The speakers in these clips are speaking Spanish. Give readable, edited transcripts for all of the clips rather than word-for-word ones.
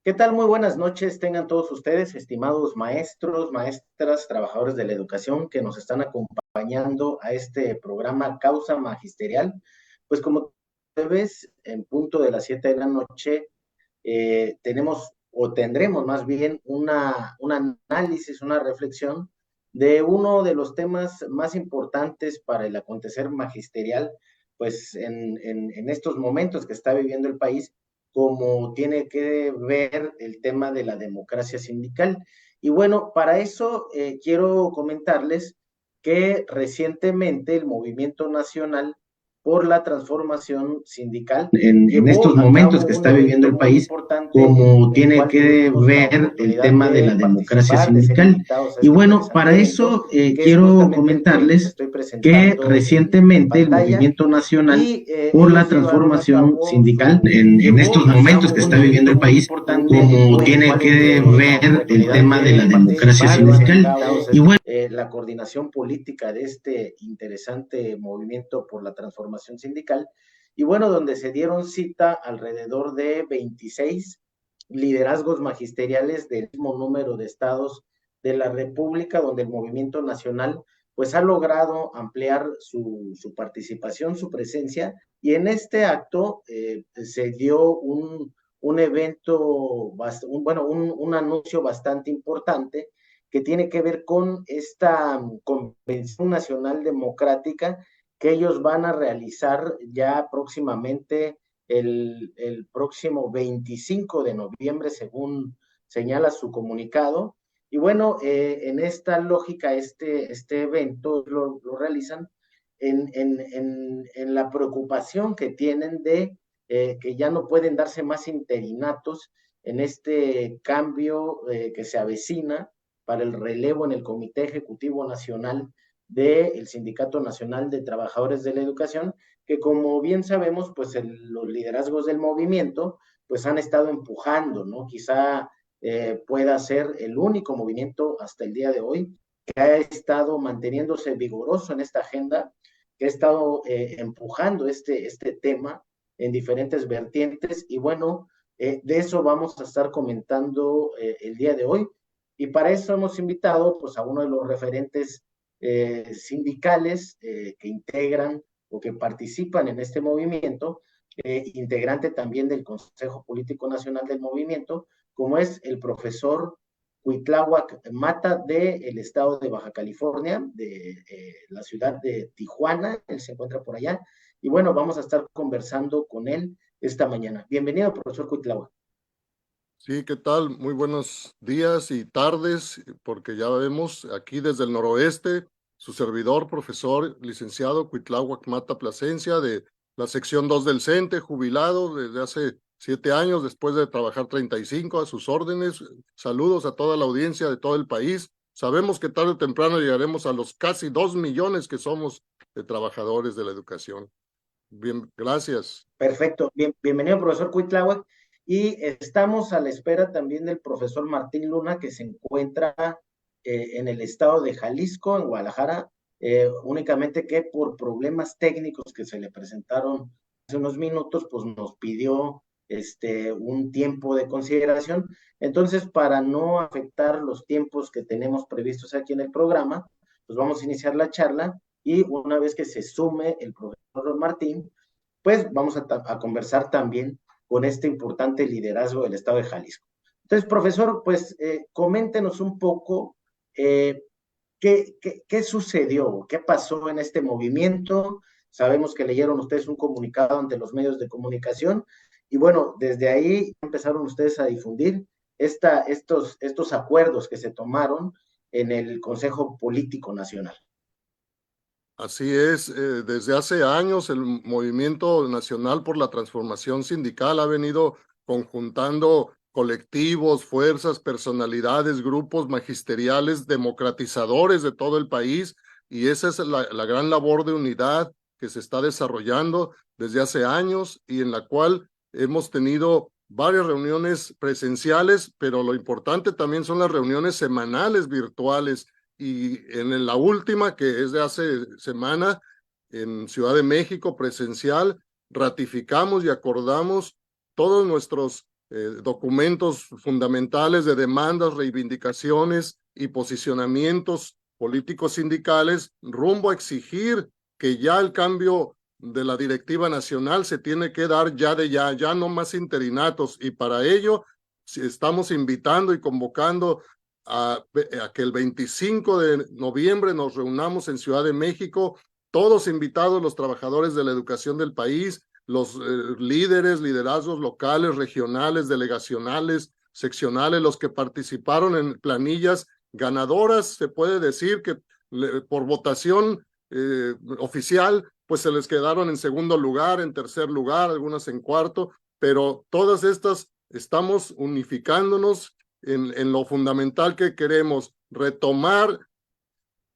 ¿Qué tal? Muy buenas noches, tengan todos ustedes, estimados maestros, maestras, trabajadores de la educación que nos están acompañando a este programa Causa Magisterial. Pues como ves, en punto de las 7 de la noche, tenemos o tendremos más bien un análisis, una reflexión de uno de los temas más importantes para el acontecer magisterial, pues en estos momentos que está viviendo el país, como tiene que ver el tema de la democracia sindical. Y bueno, para eso quiero comentarles que recientemente el Movimiento Nacional por la Transformación Sindical En estos llevó a momentos cabo que un está viviendo evento el muy país, importante como en el tiene cual que tuvimos la ver el oportunidad tema de la de democracia participar, de ser sindical. invitados a Y este bueno, interesante para evento, eso que es quiero justamente el que les comentarles estoy que presentando en recientemente el pantalla. Movimiento Nacional Y por la ellos llevaron a Transformación cabo Sindical, en estos llevó a momentos cabo que un está viviendo evento el muy país, importante, como en el tiene cual que tuvimos la ver el oportunidad tema de de la democracia participar, llevar a sindical. cabo Y bueno, la coordinación política de este interesante movimiento por la transformación sindical. Y bueno, donde se dieron cita alrededor de 26 liderazgos magisteriales del mismo número de estados de la República, donde el movimiento nacional pues ha logrado ampliar su participación, su presencia, y en este acto se dio un evento, un anuncio bastante importante que tiene que ver con esta Convención Nacional Democrática que ellos van a realizar ya próximamente el próximo 25 de noviembre, según señala su comunicado. Y bueno, en esta lógica, este evento lo realizan en la preocupación que tienen de que ya no pueden darse más interinatos en este cambio que se avecina para el relevo en el Comité Ejecutivo Nacional del Sindicato Nacional de Trabajadores de la Educación, que como bien sabemos, pues los liderazgos del movimiento, pues han estado empujando, ¿no? Quizá pueda ser el único movimiento hasta el día de hoy que ha estado manteniéndose vigoroso en esta agenda, que ha estado empujando este tema en diferentes vertientes y bueno, de eso vamos a estar comentando el día de hoy. Y para eso hemos invitado pues a uno de los referentes sindicales que integran o que participan en este movimiento, integrante también del Consejo Político Nacional del Movimiento, como es el profesor Cuitláhuac Mata del estado de Baja California, de la ciudad de Tijuana, él se encuentra por allá, y bueno, vamos a estar conversando con él esta mañana. Bienvenido, profesor Cuitláhuac. sí, ¿qué tal? Muy buenos días y tardes, porque ya vemos aquí desde el noroeste, su servidor, profesor licenciado Cuitláhuac Mata Plasencia, de la sección 2 del CENTE, jubilado desde hace 7 años, después de trabajar 35 a sus órdenes. Saludos a toda la audiencia de todo el país. Sabemos que tarde o temprano llegaremos a los casi 2 millones que somos de trabajadores de la educación. Bien, gracias. Perfecto, bienvenido, profesor Cuitláhuac. Y estamos a la espera también del profesor Martín Luna, que se encuentra en el estado de Jalisco, en Guadalajara, únicamente que por problemas técnicos que se le presentaron hace unos minutos, pues nos pidió un tiempo de consideración. Entonces, para no afectar los tiempos que tenemos previstos aquí en el programa, pues vamos a iniciar la charla y una vez que se sume el profesor Martín, pues vamos a conversar también con este importante liderazgo del estado de Jalisco. Entonces, profesor, pues coméntenos un poco qué sucedió, qué pasó en este movimiento. Sabemos que leyeron ustedes un comunicado ante los medios de comunicación y bueno, desde ahí empezaron ustedes a difundir estos acuerdos que se tomaron en el Consejo Político Nacional. Así es, desde hace años el Movimiento Nacional por la Transformación Sindical ha venido conjuntando colectivos, fuerzas, personalidades, grupos magisteriales, democratizadores de todo el país, y esa es la gran labor de unidad que se está desarrollando desde hace años y en la cual hemos tenido varias reuniones presenciales, pero lo importante también son las reuniones semanales virtuales, y en la última, que es de hace semana, en Ciudad de México, presencial, ratificamos y acordamos todos nuestros documentos fundamentales de demandas, reivindicaciones y posicionamientos políticos sindicales rumbo a exigir que ya el cambio de la directiva nacional se tiene que dar ya no más interinatos, y para ello estamos invitando y convocando a que el 25 de noviembre nos reunamos en Ciudad de México, todos invitados los trabajadores de la educación del país, los líderes, liderazgos locales, regionales, delegacionales, seccionales, los que participaron en planillas ganadoras, se puede decir que por votación oficial, pues se les quedaron en segundo lugar, en tercer lugar, algunas en cuarto, pero todas estas estamos unificándonos en lo fundamental que queremos: retomar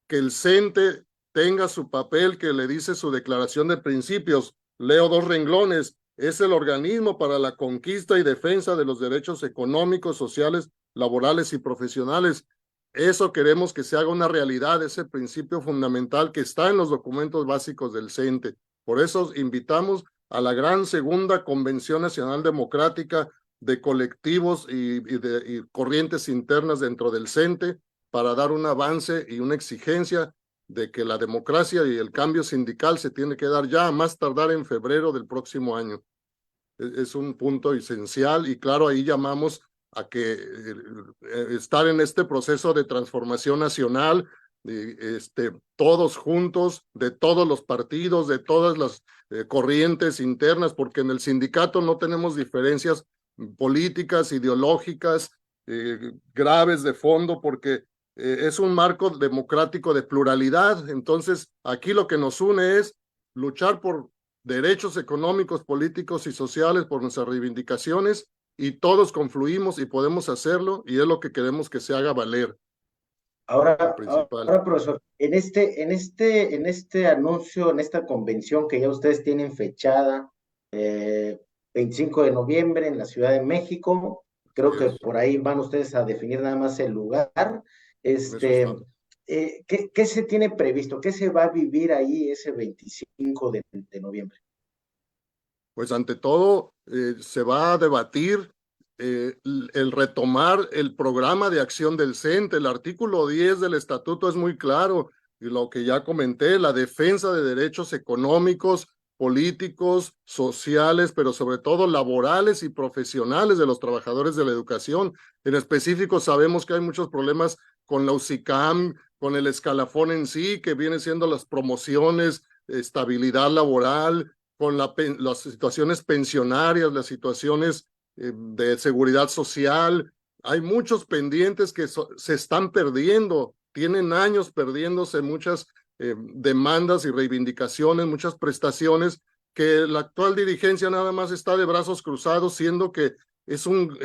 que el CENTE tenga su papel que le dice su declaración de principios. Leo dos renglones: es el organismo para la conquista y defensa de los derechos económicos, sociales, laborales y profesionales. Eso queremos que se haga una realidad, ese principio fundamental que está en los documentos básicos del CENTE. Por eso invitamos a la gran segunda Convención Nacional Democrática de colectivos y corrientes internas dentro del CENTE, para dar un avance y una exigencia de que la democracia y el cambio sindical se tiene que dar ya, a más tardar en febrero del próximo año. Es un punto esencial, y claro, ahí llamamos a que estar en este proceso de transformación nacional, todos juntos, de todos los partidos, de todas las corrientes internas, porque en el sindicato no tenemos diferencias políticas, ideológicas, graves de fondo, porque es un marco democrático de pluralidad. Entonces, aquí lo que nos une es luchar por derechos económicos, políticos y sociales, por nuestras reivindicaciones, y todos confluimos y podemos hacerlo, y es lo que queremos que se haga valer. Ahora, profesor, en este anuncio, en esta convención que ya ustedes tienen fechada, 25 de noviembre en la Ciudad de México, creo que por ahí van ustedes a definir nada más el lugar. ¿Qué se tiene previsto? ¿Qué se va a vivir ahí ese 25 de noviembre? Pues ante todo, se va a debatir el retomar el programa de acción del CENTE. El artículo 10 del estatuto es muy claro, y lo que ya comenté: la defensa de derechos económicos, políticos, sociales, pero sobre todo laborales y profesionales de los trabajadores de la educación. En específico, sabemos que hay muchos problemas con la UCICAM, con el escalafón en sí, que viene siendo las promociones, estabilidad laboral, con las situaciones pensionarias, las situaciones de seguridad social. Hay muchos pendientes que se están perdiendo, tienen años perdiéndose muchas demandas y reivindicaciones, muchas prestaciones, que la actual dirigencia nada más está de brazos cruzados, siendo que es un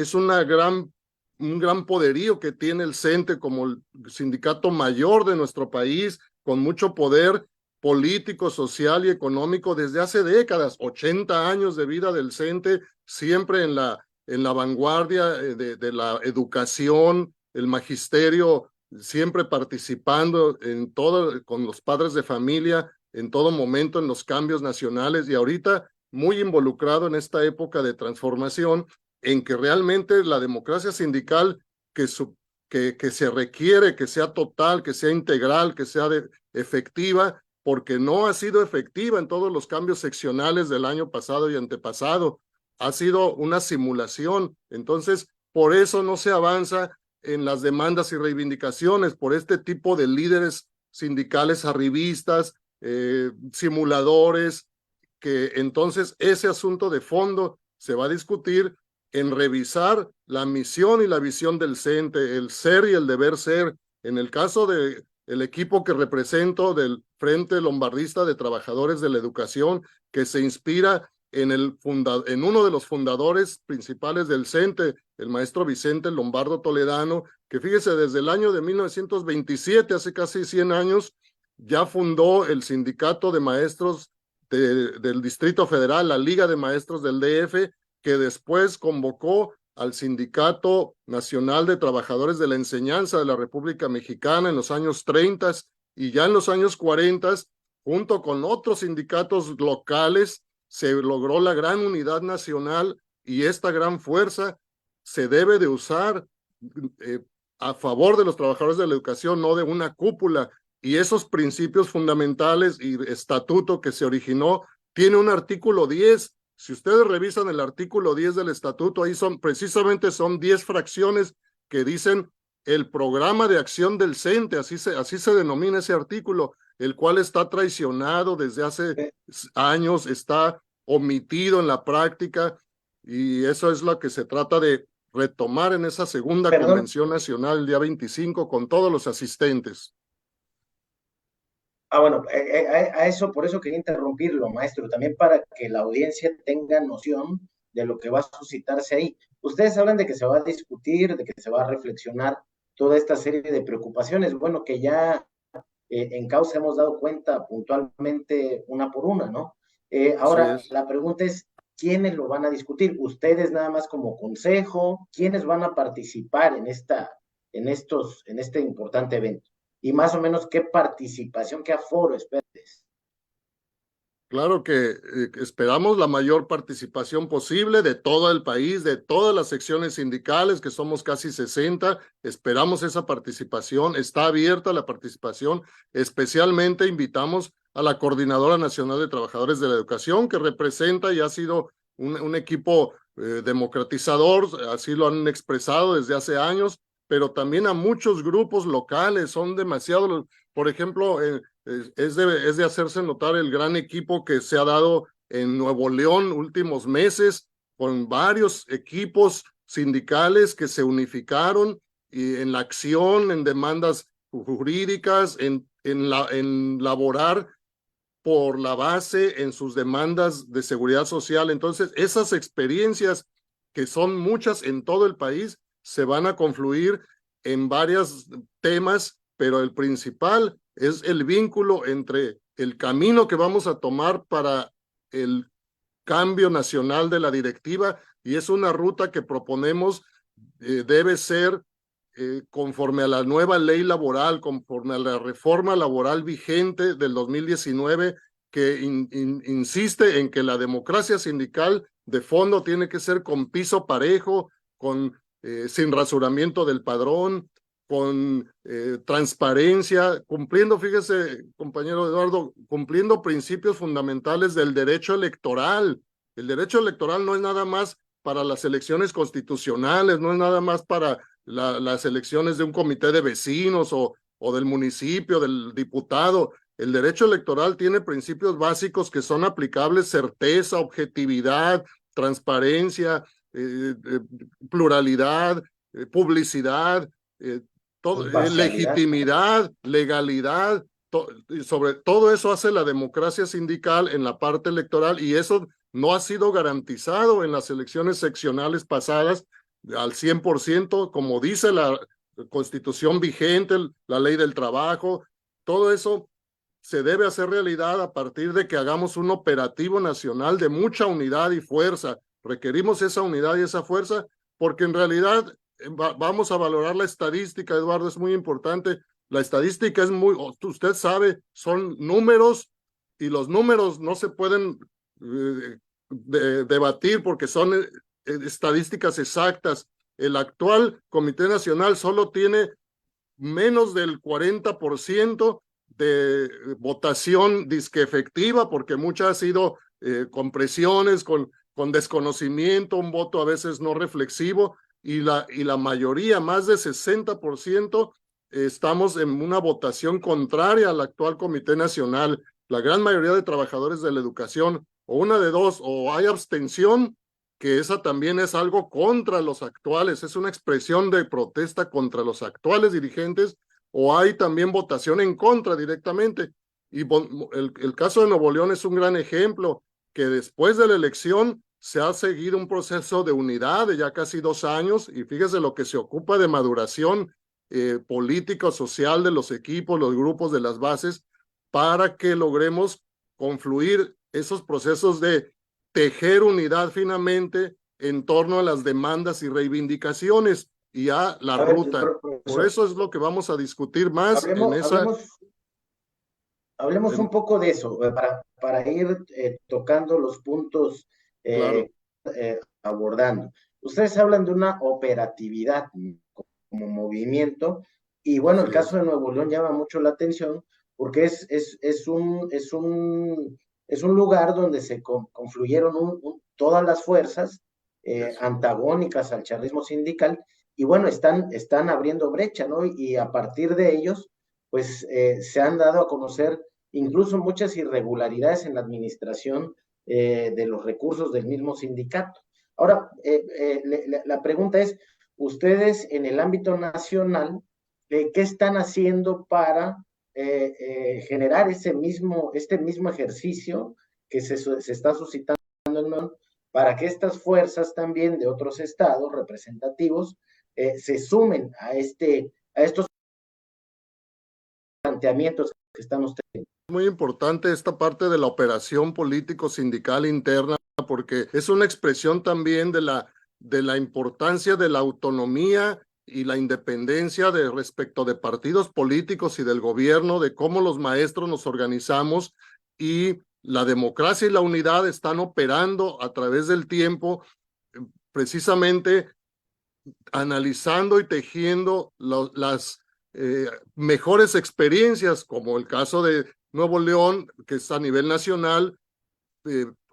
gran poderío que tiene el CENTE como el sindicato mayor de nuestro país, con mucho poder político, social y económico desde hace décadas. 80 años de vida del CENTE, siempre en la vanguardia de la educación, el magisterio, siempre participando en todo, con los padres de familia, en todo momento en los cambios nacionales, y ahorita muy involucrado en esta época de transformación, en que realmente la democracia sindical que se requiere, que sea total, que sea integral, que sea efectiva, porque no ha sido efectiva en todos los cambios seccionales del año pasado y antepasado. Ha sido una simulación. Entonces, por eso no se avanza en las demandas y reivindicaciones, por este tipo de líderes sindicales arribistas, simuladores, que entonces ese asunto de fondo se va a discutir en revisar la misión y la visión del CENTE, el ser y el deber ser. En el caso de el equipo que represento del Frente Lombardista de Trabajadores de la Educación, que se inspira en uno de los fundadores principales del CENTE, el maestro Vicente Lombardo Toledano, que fíjese, desde el año de 1927, hace casi 100 años, ya fundó el Sindicato de Maestros del Distrito Federal, la Liga de Maestros del DF, que después convocó al Sindicato Nacional de Trabajadores de la Enseñanza de la República Mexicana en los años 30, y ya en los años 40, junto con otros sindicatos locales, se logró la gran unidad nacional y esta gran fuerza se debe de usar eh, a favor de los trabajadores de la educación, no de una cúpula. Y esos principios fundamentales y estatuto que se originó tiene un artículo 10. Si ustedes revisan el artículo 10 del estatuto, ahí precisamente son 10 fracciones que dicen el programa de acción del CENTE, así se denomina ese artículo, el cual está traicionado desde hace años, está omitido en la práctica, y eso es lo que se trata de retomar en esa segunda Perdón. convención nacional el día 25 con todos los asistentes. Bueno, a eso, por eso quería interrumpirlo, maestro, también para que la audiencia tenga noción de lo que va a suscitarse ahí. Ustedes hablan de que se va a discutir, de que se va a reflexionar toda esta serie de preocupaciones, bueno, que ya en causa hemos dado cuenta puntualmente una por una, ¿no? Así Ahora, es. la pregunta es, ¿quiénes lo van a discutir? ¿Ustedes nada más como consejo? ¿Quiénes van a participar en este importante evento? Y más o menos, ¿qué participación, qué aforo esperes? Claro que esperamos la mayor participación posible de todo el país, de todas las secciones sindicales, que somos casi 60. Esperamos esa participación. Está abierta la participación. Especialmente invitamos a la Coordinadora Nacional de Trabajadores de la Educación, que representa y ha sido un equipo democratizador, así lo han expresado desde hace años, pero también a muchos grupos locales. Son demasiados. Por ejemplo, es de hacerse notar el gran equipo que se ha dado en Nuevo León últimos meses, con varios equipos sindicales que se unificaron y en la acción, en demandas jurídicas, en laborar por la base en sus demandas de seguridad social. Entonces, esas experiencias, que son muchas en todo el país, se van a confluir en varios temas, pero el principal es el vínculo entre el camino que vamos a tomar para el cambio nacional de la directiva, y es una ruta que proponemos debe ser conforme a la nueva ley laboral, conforme a la reforma laboral vigente del 2019, que insiste en que la democracia sindical de fondo tiene que ser con piso parejo, sin rasuramiento del padrón, con transparencia, cumpliendo, fíjese, compañero Eduardo, cumpliendo principios fundamentales del derecho electoral. El derecho electoral no es nada más para las elecciones constitucionales, no es nada más para las elecciones de un comité de vecinos o del municipio, del diputado. El derecho electoral tiene principios básicos que son aplicables: certeza, objetividad, transparencia, pluralidad, publicidad, Imparcialidad. legitimidad, legalidad. Y sobre todo eso hace la democracia sindical en la parte electoral, y eso no ha sido garantizado en las elecciones seccionales pasadas al 100%, como dice la constitución vigente, la ley del trabajo. Todo eso se debe hacer realidad a partir de que hagamos un operativo nacional de mucha unidad y fuerza. Requerimos esa unidad y esa fuerza porque en realidad vamos a valorar la estadística, Eduardo, es muy importante. La estadística es usted sabe, son números, y los números no se pueden debatir porque son estadísticas exactas. El actual Comité Nacional solo tiene menos del 40% de votación disque efectiva, porque mucha ha sido con presiones, con desconocimiento, un voto a veces no reflexivo, y la mayoría, más de 60%, estamos en una votación contraria al actual Comité Nacional. La gran mayoría de trabajadores de la educación, o una de dos, o hay abstención, que esa también es algo contra los actuales, es una expresión de protesta contra los actuales dirigentes, o hay también votación en contra directamente. Y el caso de Nuevo León es un gran ejemplo, que después de la elección se ha seguido un proceso de unidad de ya casi 2 años, y fíjese lo que se ocupa de maduración política o social de los equipos, los grupos de las bases, para que logremos confluir esos procesos de tejer unidad finamente en torno a las demandas y reivindicaciones y a la A ver, ruta. Por profesor, eso es lo que vamos a discutir más en hablemos, esa. hablemos, hablemos un poco de eso, para ir tocando los puntos Claro. abordando. Ustedes hablan de una operatividad como movimiento, y bueno, el Así caso es. de Nuevo León llama mucho la atención porque es un lugar donde se confluyeron todas las fuerzas Eso. antagónicas al charlismo sindical, y bueno, están abriendo brecha, ¿no? Y a partir de ellos, pues se han dado a conocer incluso muchas irregularidades en la administración de los recursos del mismo sindicato. Ahora, la pregunta es, ustedes en el ámbito nacional, ¿qué están haciendo para generar este mismo ejercicio que se está suscitando en Nuevo, para que estas fuerzas también de otros estados representativos se sumen a estos planteamientos que están ustedes? Muy importante esta parte de la operación político-sindical interna, porque es una expresión también de la importancia de la autonomía y la independencia de respecto de partidos políticos y del gobierno, de cómo los maestros nos organizamos, y la democracia y la unidad están operando a través del tiempo, precisamente analizando y tejiendo las mejores experiencias, como el caso de Nuevo León, que es a nivel nacional,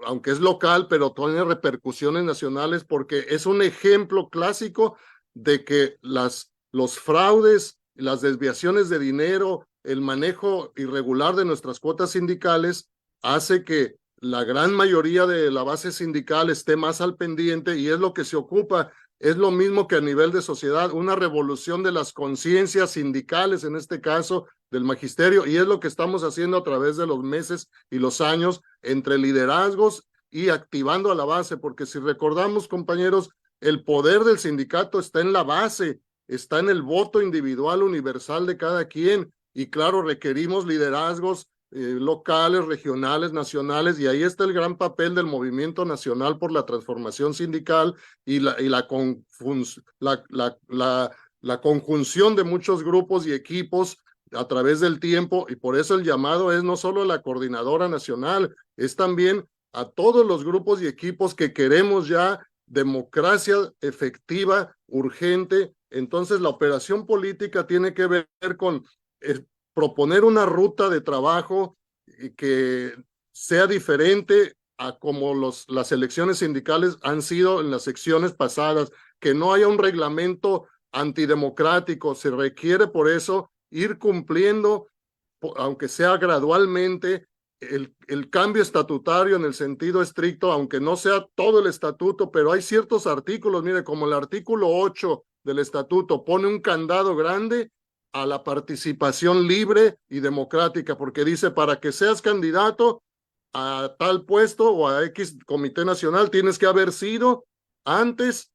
aunque es local, pero tiene repercusiones nacionales, porque es un ejemplo clásico de que los fraudes, las desviaciones de dinero, el manejo irregular de nuestras cuotas sindicales hace que la gran mayoría de la base sindical esté más al pendiente, y es lo que se ocupa. Es lo mismo que a nivel de sociedad, una revolución de las conciencias sindicales, en este caso del magisterio, y es lo que estamos haciendo a través de los meses y los años, entre liderazgos y activando a la base, porque si recordamos, compañeros, el poder del sindicato está en la base, está en el voto individual universal de cada quien, y claro, requerimos liderazgos locales, regionales, nacionales, y ahí está el gran papel del Movimiento Nacional por la Transformación Sindical y la conjunción de muchos grupos y equipos a través del tiempo, y por eso el llamado es no solo a la coordinadora nacional, es también a todos los grupos y equipos que queremos ya democracia efectiva, urgente. Entonces la operación política tiene que ver con proponer una ruta de trabajo que sea diferente a como las elecciones sindicales han sido en las secciones pasadas, que no haya un reglamento antidemocrático. Se requiere por eso ir cumpliendo, aunque sea gradualmente, el cambio estatutario en el sentido estricto, aunque no sea todo el estatuto, pero hay ciertos artículos, mire, como el artículo 8 del estatuto pone un candado grande a la participación libre y democrática, porque dice, para que seas candidato a tal puesto o a X comité nacional, tienes que haber sido antes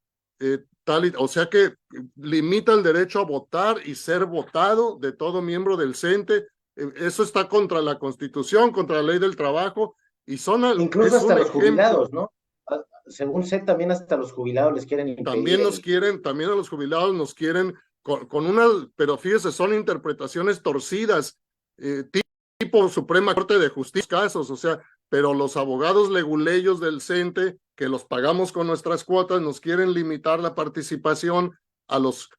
o sea que limita el derecho a votar y ser votado de todo miembro del CENTE. Eso está contra la Constitución, contra la ley del trabajo, y Incluso es hasta un los ejemplo. jubilados, ¿no? Según sé, también hasta los jubilados les quieren impedir También a los jubilados nos quieren con pero fíjese, son interpretaciones torcidas, tipo Suprema Corte de Justicia, casos, o sea, pero los abogados leguleyos del CENTE, que los pagamos con nuestras cuotas, nos quieren limitar la participación a los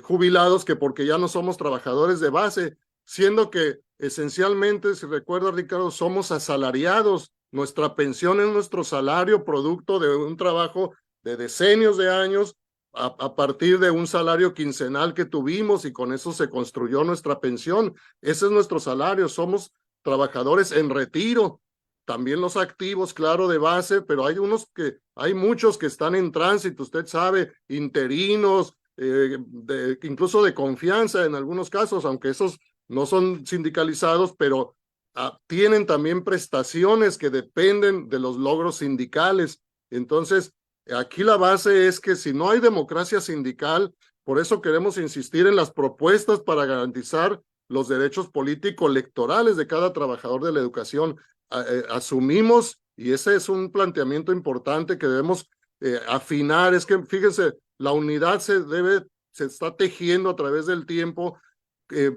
jubilados, que porque ya no somos trabajadores de base, siendo que esencialmente, si recuerda Ricardo, somos asalariados. Nuestra pensión es nuestro salario, producto de un trabajo de decenios de años, a partir de un salario quincenal que tuvimos, y con eso se construyó nuestra pensión. Ese es nuestro salario. Somos trabajadores en retiro, también los activos, claro, de base, pero hay muchos que están en tránsito, usted sabe, interinos, incluso de confianza en algunos casos, aunque esos no son sindicalizados, pero tienen también prestaciones que dependen de los logros sindicales. Entonces, aquí la base es que si no hay democracia sindical, por eso queremos insistir en las propuestas para garantizar los derechos político-electorales de cada trabajador de la educación. Asumimos, y ese es un planteamiento importante que debemos afinar, es que fíjense, la unidad se está tejiendo a través del tiempo, eh,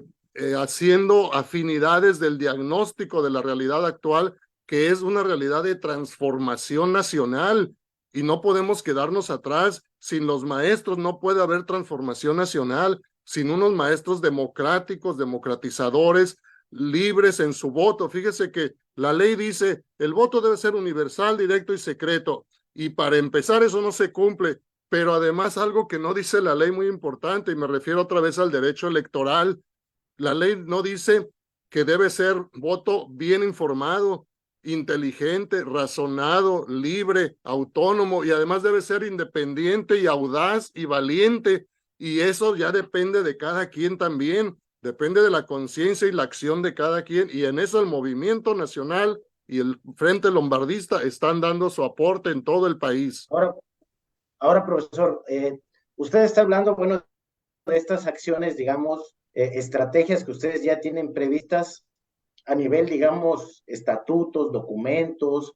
haciendo afinidades del diagnóstico de la realidad actual, que es una realidad de transformación nacional, y no podemos quedarnos atrás. sin los maestros no puede haber transformación nacional, sin unos maestros democráticos, democratizadores, libres en su voto. Fíjese que la ley dice, el voto debe ser universal, directo y secreto, y para empezar eso no se cumple, pero además algo que no dice la ley muy importante, y me refiero otra vez al derecho electoral, la ley no dice que debe ser voto bien informado, inteligente, razonado, libre, autónomo, y además debe ser independiente y audaz y valiente, y eso ya depende de cada quien también, depende de la conciencia y la acción de cada quien, y en eso el Movimiento Nacional y el Frente Lombardista están dando su aporte en todo el país. Ahora, profesor, usted está hablando, bueno, de estas acciones, digamos, estrategias que ustedes ya tienen previstas a nivel, digamos, estatutos, documentos,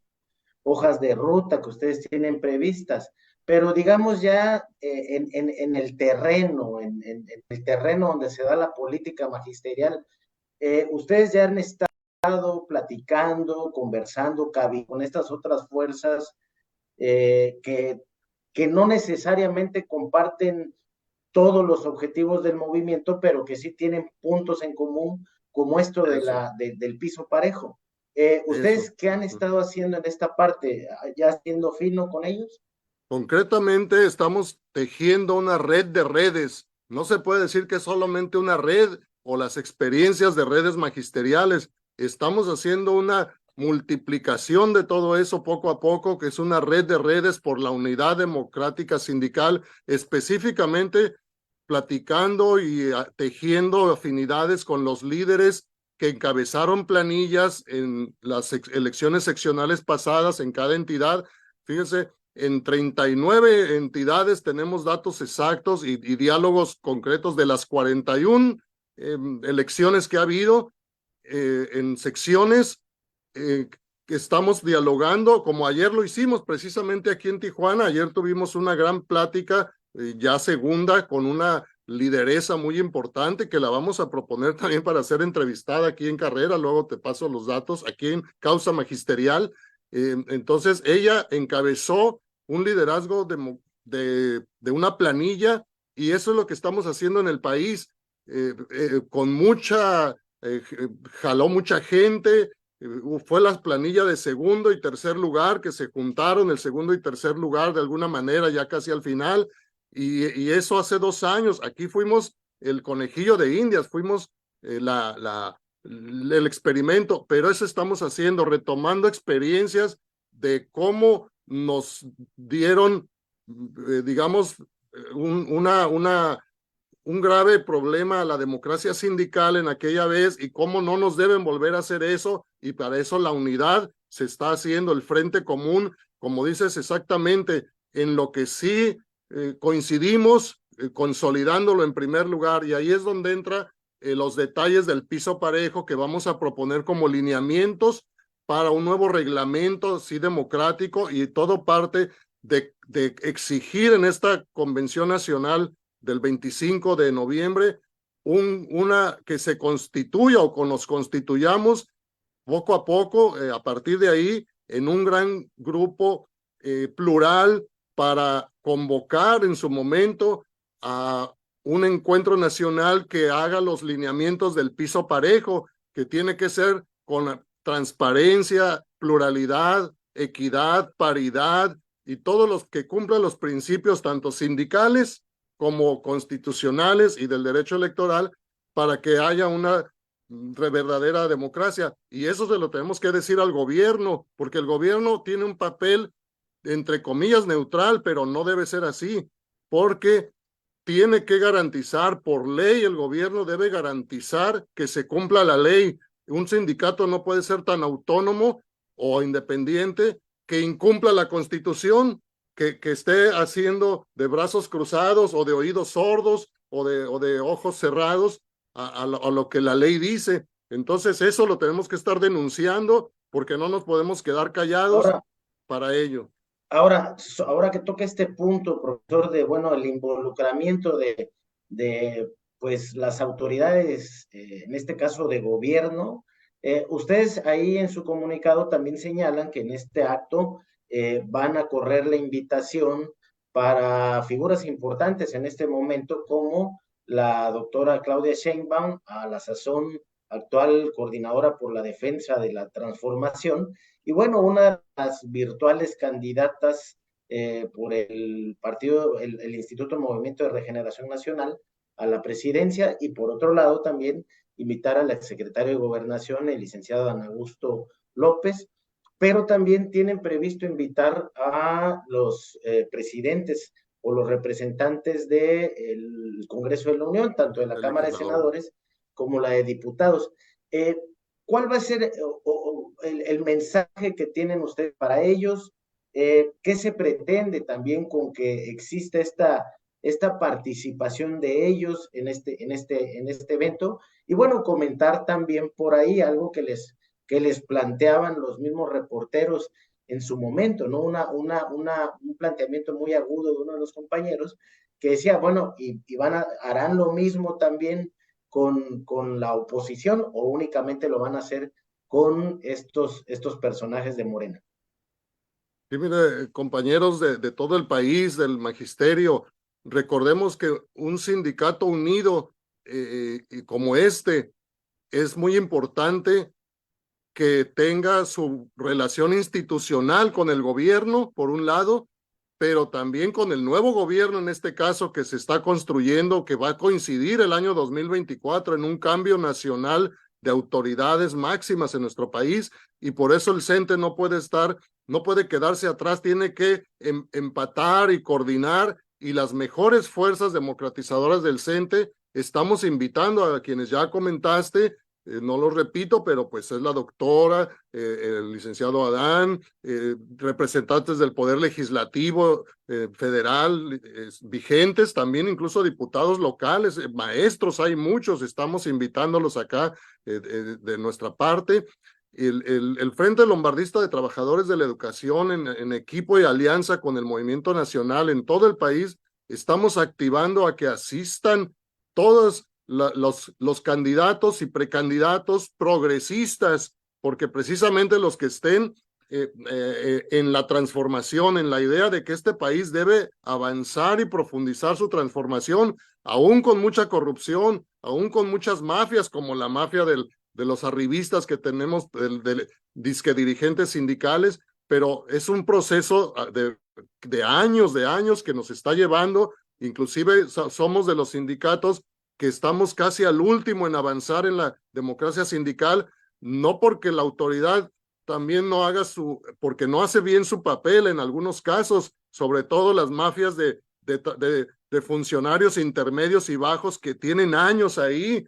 hojas de ruta que ustedes tienen previstas, pero digamos ya en el terreno, en el terreno donde se da la política magisterial, ustedes ya han estado platicando, conversando con estas otras fuerzas eh, que, que no necesariamente comparten todos los objetivos del movimiento, pero que sí tienen puntos en común, como esto Eso, del piso parejo. eso. ¿Ustedes qué han estado haciendo en esta parte? ¿Ya haciendo fino con ellos? Concretamente, estamos tejiendo una red de redes. No se puede decir que es solamente una red o las experiencias de redes magisteriales. Estamos haciendo una multiplicación de todo eso poco a poco, que es una red de redes por la unidad democrática sindical, específicamente platicando y tejiendo afinidades con los líderes que encabezaron planillas en las elecciones seccionales pasadas en cada entidad. Fíjense, en 39 entidades tenemos datos exactos y diálogos concretos de las 41 elecciones que ha habido en secciones que estamos dialogando, como ayer lo hicimos precisamente aquí en Tijuana. Ayer tuvimos una gran plática, ya segunda, con una lideresa muy importante que la vamos a proponer también para ser entrevistada aquí en Carrera. Luego te paso los datos aquí en Causa Magisterial. Entonces, ella encabezó un liderazgo de una planilla, y eso es lo que estamos haciendo en el país, con jaló mucha gente, fue la planilla de segundo y tercer lugar que se juntaron, el segundo y tercer lugar de alguna manera ya casi al final, y eso hace 2 años. Aquí fuimos el conejillo de Indias, fuimos el experimento, pero eso estamos haciendo, retomando experiencias de cómo nos dieron, digamos, un grave problema a la democracia sindical en aquella vez, y cómo no nos deben volver a hacer eso, y para eso la unidad se está haciendo, el frente común, como dices exactamente, en lo que sí coincidimos, consolidándolo en primer lugar, y ahí es donde entra los detalles del piso parejo que vamos a proponer como lineamientos para un nuevo reglamento, sí, democrático, y todo parte de exigir en esta convención nacional del 25 de noviembre una que se constituya o que nos constituyamos poco a poco, a partir de ahí, en un gran grupo plural para convocar en su momento a un encuentro nacional que haga los lineamientos del piso parejo, que tiene que ser con transparencia, pluralidad, equidad, paridad y todos los que cumplan los principios tanto sindicales como constitucionales y del derecho electoral, para que haya una verdadera democracia. Y eso se lo tenemos que decir al gobierno, porque el gobierno tiene un papel, entre comillas, neutral, pero no debe ser así, porque tiene que garantizar por ley, el gobierno debe garantizar que se cumpla la ley. Un sindicato no puede ser tan autónomo o independiente que incumpla la Constitución, que esté haciendo de brazos cruzados o de oídos sordos o de ojos cerrados a lo que la ley dice. Entonces eso lo tenemos que estar denunciando, porque no nos podemos quedar callados Ahora, para ello. ahora que toca este punto, profesor, de, bueno, el involucramiento de pues, las autoridades, en este caso de gobierno, ustedes ahí en su comunicado también señalan que en este acto van a correr la invitación para figuras importantes en este momento como la doctora Claudia Sheinbaum, a la sazón actual coordinadora por la defensa de la transformación, y bueno, una de las virtuales candidatas por el partido, el Instituto Movimiento de Regeneración Nacional a la presidencia, y por otro lado también invitar al exsecretario de Gobernación, el licenciado Dan Augusto López, pero también tienen previsto invitar a los presidentes o los representantes del Congreso de la Unión, tanto de la el Cámara de legislador. Senadores como la de Diputados. ¿Cuál va a ser el mensaje que tienen ustedes para ellos? ¿Qué se pretende también con que exista esta participación de ellos en este evento? Y bueno, comentar también por ahí algo que les planteaban los mismos reporteros en su momento, ¿no? Un planteamiento muy agudo de uno de los compañeros que decía, bueno, harán lo mismo también con la oposición o únicamente lo van a hacer con estos personajes de Morena. Sí, mire, compañeros de todo el país, del magisterio, recordemos que un sindicato unido como este es muy importante que tenga su relación institucional con el gobierno, por un lado, pero también con el nuevo gobierno, en este caso, que se está construyendo, que va a coincidir el año 2024 en un cambio nacional de autoridades máximas en nuestro país, y por eso el CENTE no puede quedarse atrás, tiene que empatar y coordinar, y las mejores fuerzas democratizadoras del CENTE estamos invitando a quienes ya comentaste. No lo repito, pero pues es la doctora, el licenciado Adán, representantes del Poder Legislativo federal, vigentes, también incluso diputados locales, maestros, hay muchos, estamos invitándolos acá de nuestra parte. El Frente Lombardista de Trabajadores de la Educación en equipo y alianza con el Movimiento Nacional en todo el país, estamos activando a que asistan todos los candidatos y precandidatos progresistas, porque precisamente los que estén en la transformación, en la idea de que este país debe avanzar y profundizar su transformación, aún con mucha corrupción, aún con muchas mafias, como la mafia de los arribistas que tenemos, disque dirigentes sindicales, pero es un proceso de años que nos está llevando. Inclusive somos de los sindicatos que estamos casi al último en avanzar en la democracia sindical, no porque la autoridad también no haga porque no hace bien su papel en algunos casos, sobre todo las mafias de funcionarios intermedios y bajos que tienen años ahí,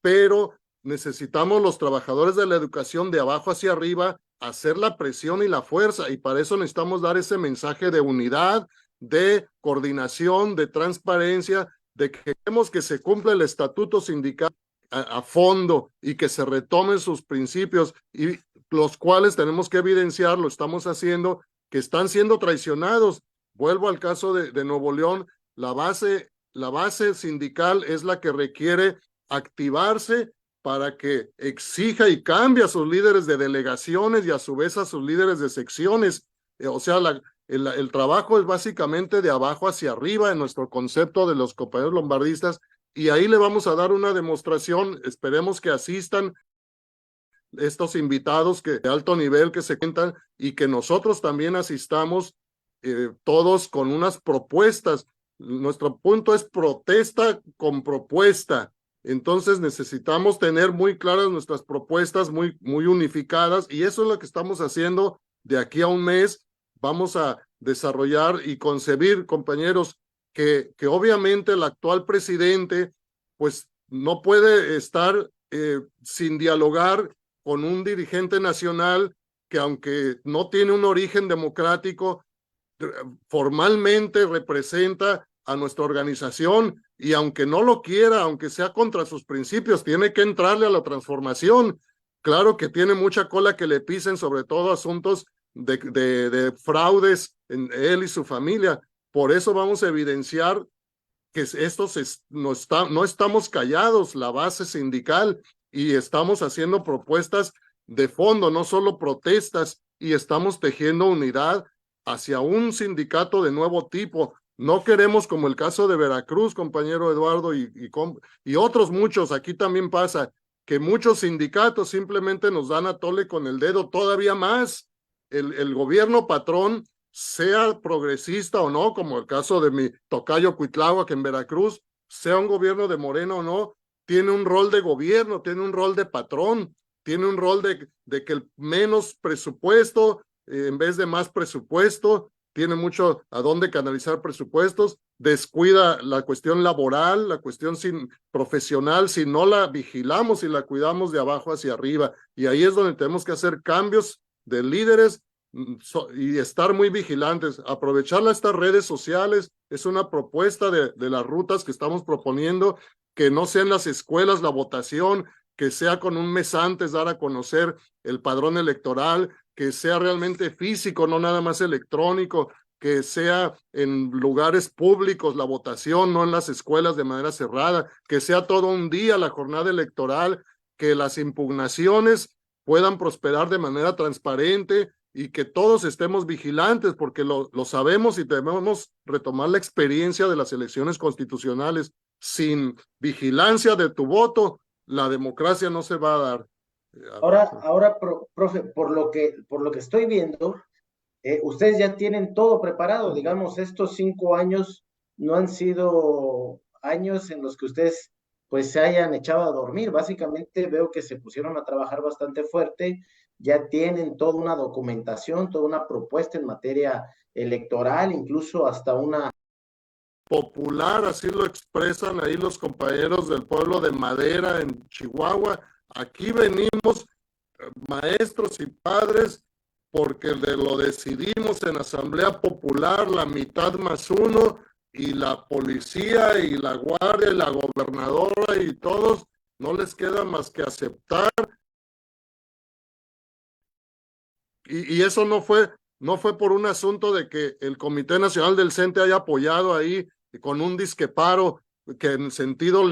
pero necesitamos los trabajadores de la educación de abajo hacia arriba hacer la presión y la fuerza, y para eso necesitamos dar ese mensaje de unidad, de coordinación, de transparencia, de que queremos que se cumpla el estatuto sindical a fondo y que se retomen sus principios, y los cuales tenemos que evidenciar, lo estamos haciendo, que están siendo traicionados. Vuelvo al caso de Nuevo León, la base sindical es la que requiere activarse para que exija y cambie a sus líderes de delegaciones y a su vez a sus líderes de secciones. O sea, el trabajo es básicamente de abajo hacia arriba en nuestro concepto de los compañeros lombardistas, y ahí le vamos a dar una demostración. Esperemos que asistan estos invitados de alto nivel que se cuentan, y que nosotros también asistamos todos con unas propuestas. Nuestro punto es protesta con propuesta. Entonces necesitamos tener muy claras nuestras propuestas, muy unificadas, y eso es lo que estamos haciendo. De aquí a un mes vamos a desarrollar y concebir, compañeros, que obviamente el actual presidente pues no puede estar sin dialogar con un dirigente nacional que, aunque no tiene un origen democrático, formalmente representa a nuestra organización, y aunque no lo quiera, aunque sea contra sus principios, tiene que entrarle a la transformación. Claro que tiene mucha cola que le pisen, sobre todo asuntos de fraudes en él y su familia. Por eso vamos a evidenciar que no estamos callados, la base sindical, y estamos haciendo propuestas de fondo, no solo protestas, y estamos tejiendo unidad hacia un sindicato de nuevo tipo. No queremos, como el caso de Veracruz, compañero Eduardo, y otros muchos, aquí también pasa, que muchos sindicatos simplemente nos dan a tole con el dedo todavía más. El gobierno patrón, sea progresista o no, como el caso de mi tocayo Cuitláhuac en Veracruz, sea un gobierno de Morena o no, tiene un rol de gobierno, tiene un rol de patrón, tiene un rol de que el menos presupuesto, en vez de más presupuesto, tiene mucho a dónde canalizar presupuestos, descuida la cuestión laboral, la cuestión profesional, si no la vigilamos y la cuidamos de abajo hacia arriba. Y ahí es donde tenemos que hacer cambios de líderes y estar muy vigilantes. Aprovechar estas redes sociales es una propuesta de las rutas que estamos proponiendo, que no sean las escuelas la votación, que sea con un mes antes dar a conocer el padrón electoral, que sea realmente físico, no nada más electrónico, que sea en lugares públicos la votación, no en las escuelas de manera cerrada, que sea todo un día la jornada electoral, que las impugnaciones puedan prosperar de manera transparente y que todos estemos vigilantes, porque lo sabemos y debemos retomar la experiencia de las elecciones constitucionales. Sin vigilancia de tu voto, la democracia no se va a dar. Ahora, profe, por lo que estoy viendo, ustedes ya tienen todo preparado. Digamos, estos 5 años no han sido años en los que ustedes pues se hayan echado a dormir. Básicamente veo que se pusieron a trabajar bastante fuerte, ya tienen toda una documentación, toda una propuesta en materia electoral, incluso hasta una Popular, así lo expresan ahí los compañeros del pueblo de Madera en Chihuahua. Aquí venimos maestros y padres porque lo decidimos en asamblea popular, la mitad más uno, y la policía y la guardia y la gobernadora y todos no les queda más que aceptar. Y eso no fue por un asunto de que el Comité Nacional del CENTE haya apoyado ahí con un disque paro, que en sentido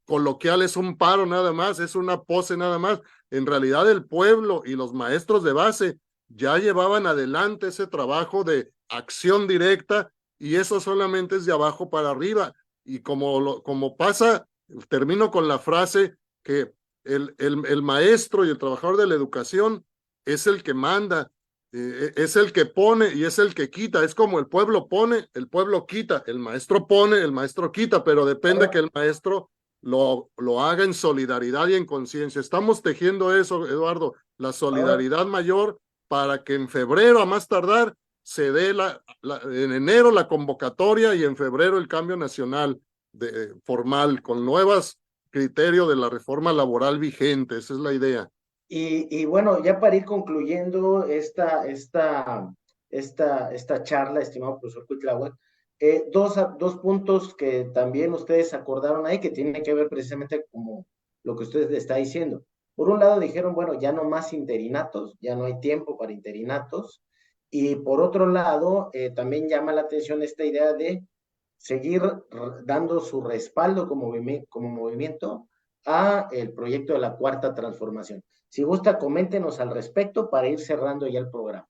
coloquial es un paro nada más, es una pose nada más. En realidad el pueblo y los maestros de base ya llevaban adelante ese trabajo de acción directa, y eso solamente es de abajo para arriba. Y como pasa, termino con la frase que el maestro y el trabajador de la educación es el que manda, es el que pone y es el que quita. Es como el pueblo pone, el pueblo quita, el maestro pone, el maestro quita, pero depende que el maestro lo haga en solidaridad y en conciencia. Estamos tejiendo eso, Eduardo, la ahora, solidaridad mayor, para que en febrero a más tardar se dé en enero la convocatoria y en febrero el cambio nacional formal con nuevos criterios de la reforma laboral vigente. Esa es la idea. y bueno, ya para ir concluyendo esta charla, estimado profesor Cuitláhuac, dos puntos que también ustedes acordaron ahí que tienen que ver precisamente como lo que usted está diciendo. Por un lado dijeron, bueno, ya no más interinatos, ya no hay tiempo para interinatos. Y por otro lado, también llama la atención esta idea de seguir dando su respaldo como movimiento a el proyecto de la Cuarta Transformación. Si gusta, coméntenos al respecto para ir cerrando ya el programa.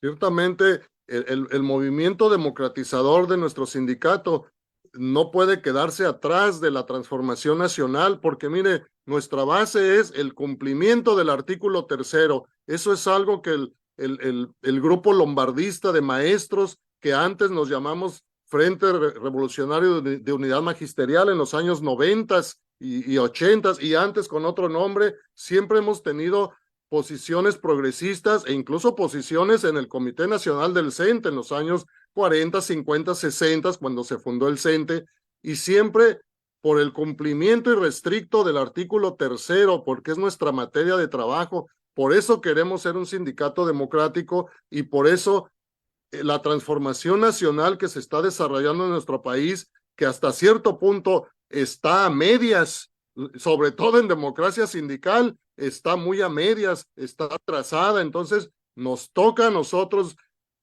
Ciertamente, el movimiento democratizador de nuestro sindicato no puede quedarse atrás de la transformación nacional, porque mire, nuestra base es el cumplimiento del artículo 3º. Eso es algo que el grupo lombardista de maestros, que antes nos llamamos Frente Revolucionario de Unidad Magisterial en los años 90 y 80, y antes con otro nombre, siempre hemos tenido posiciones progresistas e incluso posiciones en el Comité Nacional del CENTE en los años 40, 50, 60, cuando se fundó el CENTE, y siempre por el cumplimiento irrestricto del artículo 3º, porque es nuestra materia de trabajo. Por eso queremos ser un sindicato democrático, y por eso la transformación nacional que se está desarrollando en nuestro país, que hasta cierto punto está a medias, sobre todo en democracia sindical, está muy a medias, está atrasada. Entonces nos toca a nosotros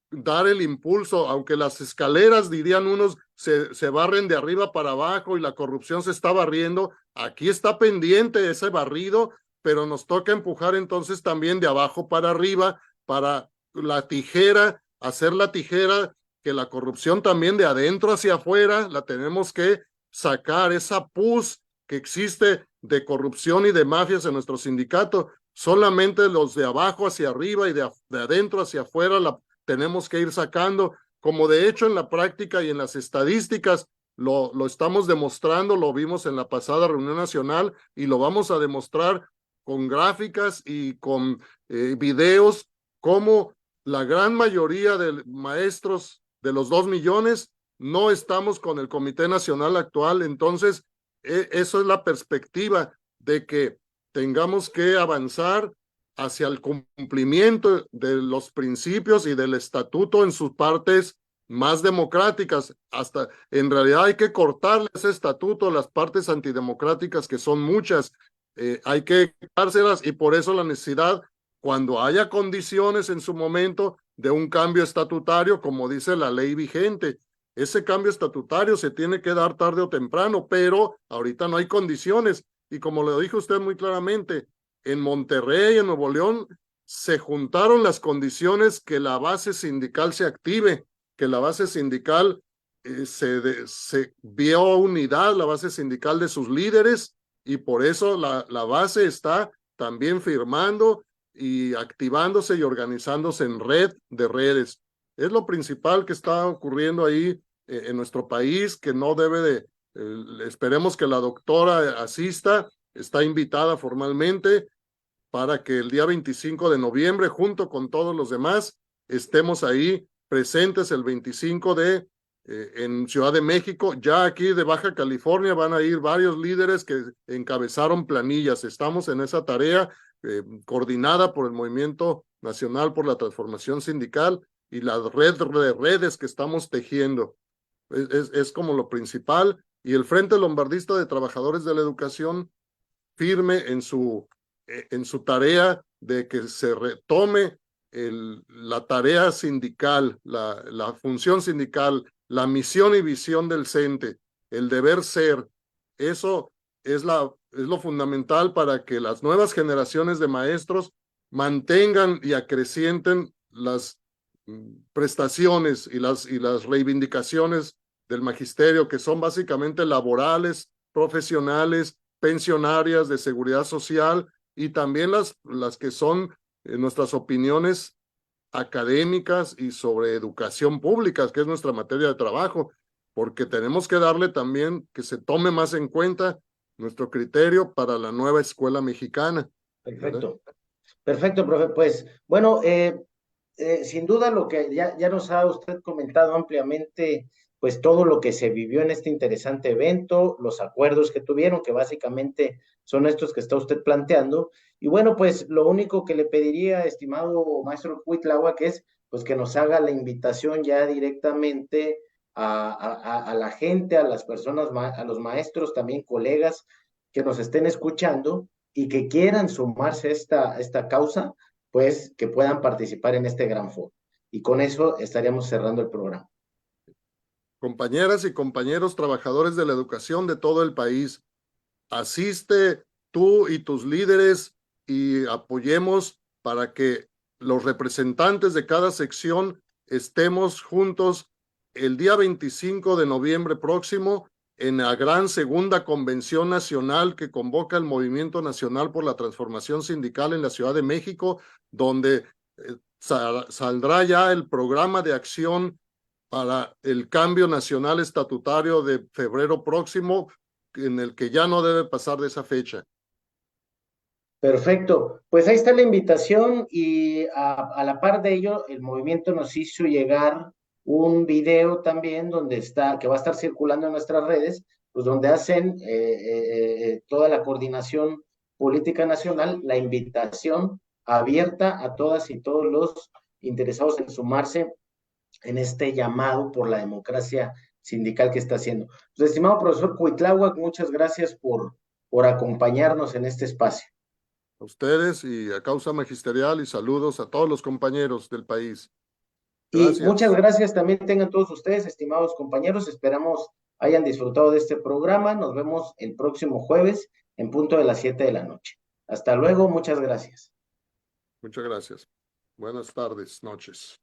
dar el impulso, aunque las escaleras, dirían unos, se barren de arriba para abajo y la corrupción se está barriendo. Aquí está pendiente ese barrido, pero nos toca empujar entonces también de abajo para arriba, para la tijera hacer la tijera, que la corrupción también de adentro hacia afuera la tenemos que sacar, esa pus que existe de corrupción y de mafias en nuestro sindicato. Solamente los de abajo hacia arriba y de adentro hacia afuera la tenemos que ir sacando, como de hecho en la práctica y en las estadísticas lo estamos demostrando, lo vimos en la pasada reunión nacional y lo vamos a demostrar con gráficas y con videos, como la gran mayoría de maestros de los 2 millones no estamos con el Comité Nacional actual. Entonces, eso es la perspectiva de que tengamos que avanzar hacia el cumplimiento de los principios y del estatuto en sus partes más democráticas. Hasta en realidad hay que cortarle ese estatuto a las partes antidemocráticas, que son muchas. Hay que quitárselas, y por eso la necesidad, cuando haya condiciones en su momento de un cambio estatutario, como dice la ley vigente. Ese cambio estatutario se tiene que dar tarde o temprano, pero ahorita no hay condiciones. Y como le dijo usted muy claramente, en Monterrey, en Nuevo León, se juntaron las condiciones que la base sindical se active, que la base sindical se vio unidad, la base sindical de sus líderes, y por eso la base está también firmando y activándose y organizándose en red de redes. Es lo principal que está ocurriendo ahí en nuestro país, que no debe de, esperemos que la doctora asista, está invitada formalmente para que el día 25 de noviembre, junto con todos los demás, estemos ahí presentes el 25 en Ciudad de México. Ya aquí de Baja California van a ir varios líderes que encabezaron planillas. Estamos en esa tarea coordinada por el Movimiento Nacional por la Transformación Sindical y la red de redes que estamos tejiendo. Es como lo principal. Y el Frente Lombardista de Trabajadores de la Educación, firme en su tarea de que se retome la tarea sindical, la función sindical, la misión y visión del CENTE, el deber ser. Eso es lo fundamental para que las nuevas generaciones de maestros mantengan y acrecienten las prestaciones y las reivindicaciones del magisterio, que son básicamente laborales, profesionales, pensionarias, de seguridad social, y también las que son nuestras opiniones académicas y sobre educación pública, que es nuestra materia de trabajo, porque tenemos que darle también que se tome más en cuenta nuestro criterio para la nueva escuela mexicana. Perfecto, perfecto, profe. Pues bueno, sin duda lo que ya nos ha usted comentado ampliamente, pues todo lo que se vivió en este interesante evento, los acuerdos que tuvieron, que básicamente son estos que está usted planteando. Y bueno, pues lo único que le pediría, estimado maestro Cuitlahua, que es pues que nos haga la invitación ya directamente a la gente, a las personas, a los maestros, también colegas que nos estén escuchando y que quieran sumarse a esta causa, pues que puedan participar en este gran foro. Y con eso estaríamos cerrando el programa. Compañeras y compañeros trabajadores de la educación de todo el país, asiste tú y tus líderes y apoyemos para que los representantes de cada sección estemos juntos el día 25 de noviembre próximo en la gran segunda convención nacional que convoca el Movimiento Nacional por la Transformación Sindical en la Ciudad de México, donde saldrá ya el programa de acción para el cambio nacional estatutario de febrero próximo, en el que ya no debe pasar de esa fecha. Perfecto, pues ahí está la invitación y a la par de ello, el movimiento nos hizo llegar un video también donde está, que va a estar circulando en nuestras redes, pues donde hacen toda la coordinación política nacional, la invitación abierta a todas y todos los interesados en sumarse en este llamado por la democracia sindical que está haciendo. Pues, estimado profesor Cuitláhuac, muchas gracias por acompañarnos en este espacio. A ustedes y a Causa Magisterial, y saludos a todos los compañeros del país. Y muchas Gracias. gracias también tengan todos ustedes, estimados compañeros. Esperamos hayan disfrutado de este programa. Nos vemos el próximo jueves en punto de las 7 de la noche. Hasta luego, muchas gracias. Muchas gracias. Buenas tardes, noches.